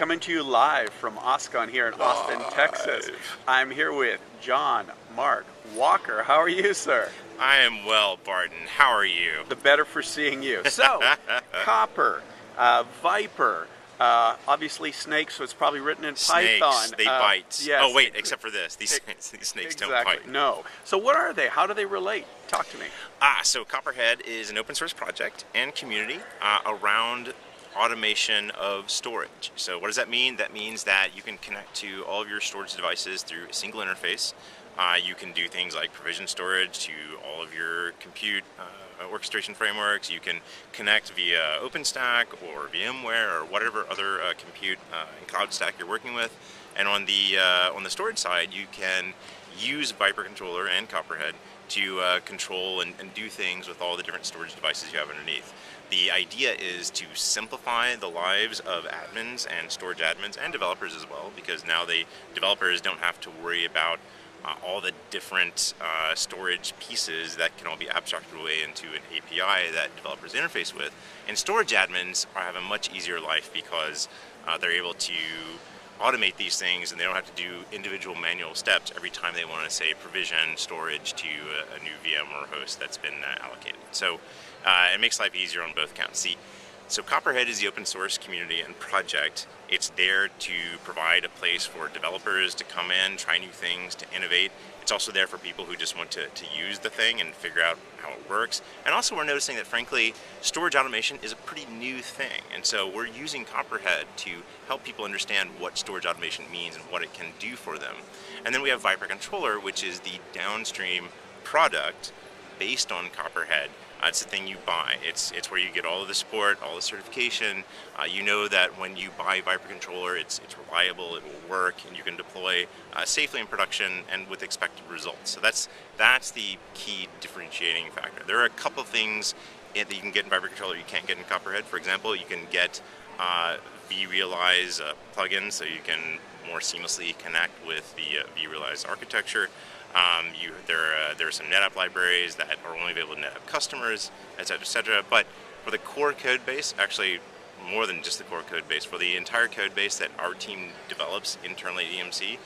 coming to you live from OSCON here in Austin, Texas. I'm here with John Mark Walker. How are you, sir? I am well, Barton. How are you? The better for seeing you. So, Copper, VIPR, obviously snakes, so it's probably written in Python. Snakes, they bite. Yes. Oh wait, except for this. These snakes don't bite. No. So what are they? How do they relate? Talk to me. So Copperhead is an open source project and community around automation of storage. So what does that mean? That means that you can connect to all of your storage devices through a single interface. You can do things like provision storage to all of your compute orchestration frameworks. You can connect via OpenStack or VMware or whatever other compute and cloud stack you're working with. And on the storage side, you can use VIPR controller and Copperhead to control and do things with all the different storage devices you have underneath. The idea is to simplify the lives of admins and storage admins and developers as well, because now developers don't have to worry about all the different storage pieces that can all be abstracted away into an API that developers interface with. And storage admins have a much easier life because they're able to automate these things, and they don't have to do individual manual steps every time they want to, say, provision storage to a new VM or host that's been allocated. So it makes life easier on both counts. So Copperhead is the open source community and project. It's there to provide a place for developers to come in, try new things, to innovate. It's also there for people who just want to use the thing and figure out how it works. And also we're noticing that, frankly, storage automation is a pretty new thing. And so we're using Copperhead to help people understand what storage automation means and what it can do for them. And then we have VIPR Controller, which is the downstream product based on Copperhead. It's the thing you buy. It's where you get all of the support, all the certification. You know that when you buy VIPR Controller, it's reliable, it will work, and you can deploy safely in production and with expected results. So that's the key differentiating factor. There are a couple things that you can get in VIPR Controller you can't get in Copperhead. For example, you can get vRealize plugins, so you can more seamlessly connect with the vRealize architecture. There are some NetApp libraries that are only available to NetApp customers, etc., etc. But for the core code base, actually more than just the core code base, for the entire code base that our team develops internally at EMC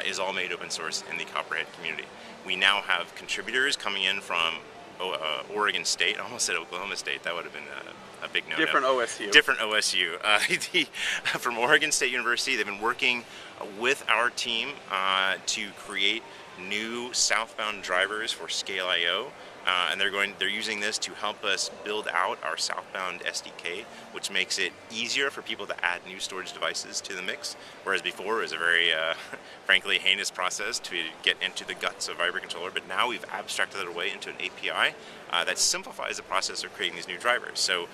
is all made open source in the Copperhead community. We now have contributors coming in from Oregon State. I almost said Oklahoma State. That would have been a big no-no. Different OSU. Different OSU. From Oregon State University, they've been working with our team to create new southbound drivers for Scale.io, and they're using this to help us build out our southbound SDK, which makes it easier for people to add new storage devices to the mix, whereas before it was a very, frankly, heinous process to get into the guts of VIPR Controller. But now we've abstracted it away into an API that simplifies the process of creating these new drivers. So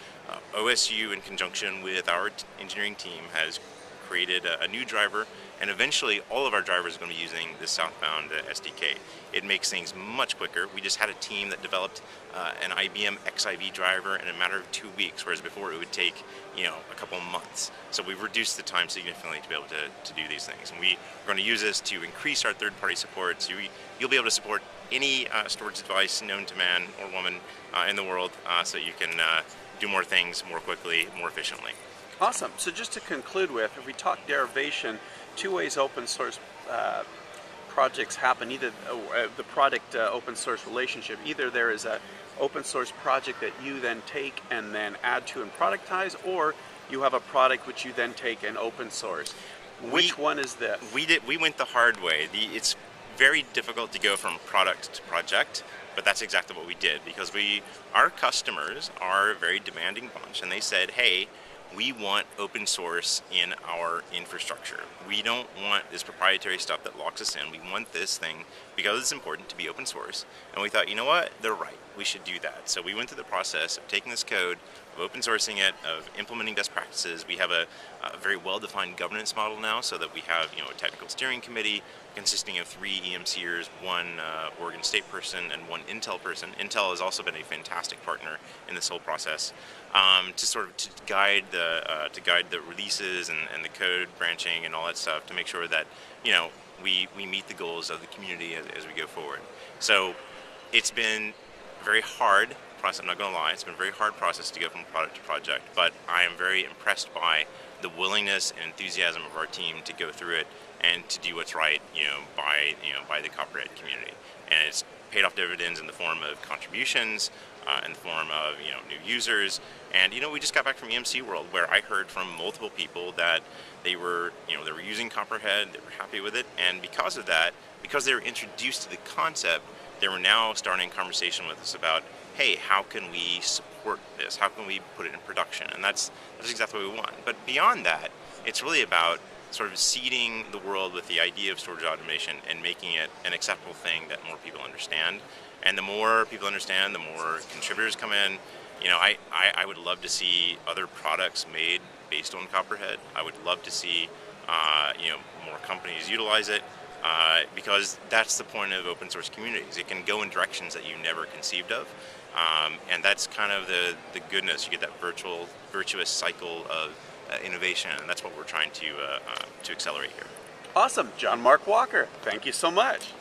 OSU, in conjunction with our engineering team, has created a new driver, and eventually all of our drivers are going to be using the southbound SDK. It makes things much quicker. We just had a team that developed an IBM XIV driver in a matter of 2 weeks, whereas before it would take a couple of months. So we've reduced the time significantly to be able to do these things. And we're going to use this to increase our third-party support. So you'll be able to support any storage device known to man or woman in the world, so you can do more things more quickly, more efficiently. Awesome. So just to conclude with, if we talk derivation, two ways open source projects happen. Either the product open source relationship, either there is a open source project that you then take and then add to and productize, or you have a product which you then take and open source. Which one is this? We went the hard way. It's very difficult to go from product to project, but that's exactly what we did, because our customers are a very demanding bunch, and they said, hey, we want open source in our infrastructure. We don't want this proprietary stuff that locks us in. We want this thing, because it's important, to be open source. And we thought, you know what, they're right. We should do that. So we went through the process of taking this code, of open sourcing it, of implementing best practices. We have a very well-defined governance model now, so that we have a technical steering committee consisting of 3 EMCers, 1 Oregon State person, and 1 Intel person. Intel has also been a fantastic partner in this whole process to guide the releases and the code branching and all that stuff, to make sure that we meet the goals of the community as we go forward. So it's been a very hard process. I'm not going to lie, it's been a very hard process to go from product to project, but I am very impressed by the willingness and enthusiasm of our team to go through it and to do what's right, by the Copperhead community. And it's paid off dividends in the form of contributions, in the form of new users. And we just got back from EMC World, where I heard from multiple people that they were using Copperhead, they were happy with it, and because of that, because they were introduced to the concept, they were now starting a conversation with us about, hey, how can we support this? How can we put it in production? And that's exactly what we want. But beyond that, it's really about sort of seeding the world with the idea of storage automation and making it an acceptable thing that more people understand. And the more people understand, the more contributors come in. I would love to see other products made based on Copperhead. I would love to see more companies utilize it, because that's the point of open source communities. It can go in directions that you never conceived of, and that's kind of the goodness. You get that virtuous cycle of innovation, and that's what we're trying to accelerate here. Awesome. John Mark Walker, thank you so much.